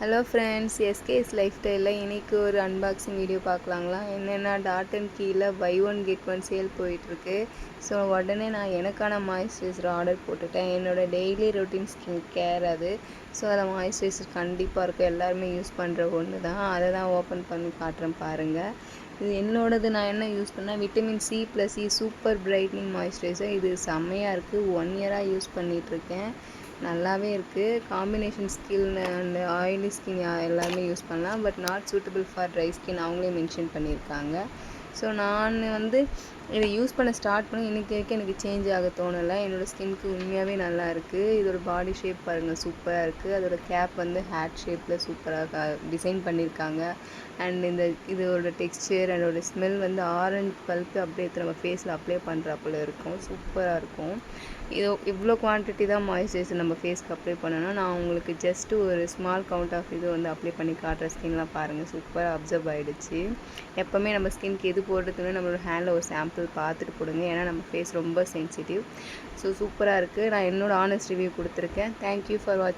Hello friends, SKS life ஸ்டைலில் இன்றைக்கி ஒரு அன்பாக்சிங் வீடியோ பார்க்கலாங்களா. என்னென்னா டாட் அண்ட் கீழே buy one get one sale போயிட்டுருக்கு. ஸோ உடனே நான் எனக்கான மாய்ஸ்சரைசர் ஆர்டர் போட்டுட்டேன். என்னோடய டெய்லி ரொட்டீன் ஸ்கின் கேர் அது. ஸோ அதில் மாய்ஸ்சரைசர் கண்டிப்பாக இருக்கும், எல்லாருமே யூஸ் பண்ணுற ஒன்று தான். அதை தான் ஓப்பன் பண்ணி காட்டுறேன் பாருங்கள். இது என்னோடது. நான் என்ன யூஸ் பண்ணேன், விட்டமின் சி ப்ளஸ் இ சூப்பர் பிரைட்னிங் மாய்ஸ்சரைசர். இது செம்மையாக இருக்குது. 1 இயராக யூஸ் பண்ணிகிட்ருக்கேன். நல்லாவே இருக்குது. Combination skin and oily skin எல்லாருமே யூஸ் பண்ணலாம். But not suitable for dry skin அவங்களே மென்ஷன் பண்ணியிருக்காங்க. ஸோ நான் இதை யூஸ் பண்ண ஸ்டார்ட் பண்ணி இன்றைக்கி வரைக்கும் எனக்கு சேஞ்ச் ஆக தோணலை. என்னோடய ஸ்கின்க்கு உண்மையாகவே நல்லா இருக்குது. இதோட பாடி ஷேப் பாருங்கள், சூப்பராக இருக்குது. அதோட கேப் ஹேட் ஷேப்பில் சூப்பராக டிசைன் பண்ணியிருக்காங்க. அண்ட் இதோட டெக்ஸ்சர் அதோட ஸ்மெல் ஆரஞ்சு பல்ப்பு அப்படியே நம்ம ஃபேஸில் அப்ளை பண்ணுறாப்புல இருக்கும். சூப்பராக இருக்கும். இவ்வளோ குவான்டிட்டி தான் மாய்ஸ்சரைசர் நம்ம ஃபேஸ்க்கு அப்ளை பண்ணணும். நான் உங்களுக்கு ஜஸ்ட்டு ஒரு ஸ்மால் கவுண்ட் ஆஃப் இது அப்ளை பண்ணி காட்டுற ஸ்கின்லாம் பாருங்கள், சூப்பராக அப்சர்வ் ஆகிடுச்சு. எப்போவுமே நம்ம ஸ்கின்க்கு எது போடுறதுன்னு நம்மளோட ஹேண்டில் ஒரு சாம்பிள் பார்த்துட்டு போடுங்க. ஏன்னா நம்ம ஃபேஸ் ரொம்ப சென்சிட்டிவ். ஸோ சூப்பராக இருக்குது. நான் என்னோடய ஆனஸ்ட் ரிவ்யூ கொடுத்துருக்கேன். தேங்க்யூ ஃபார் வாட்சிங்.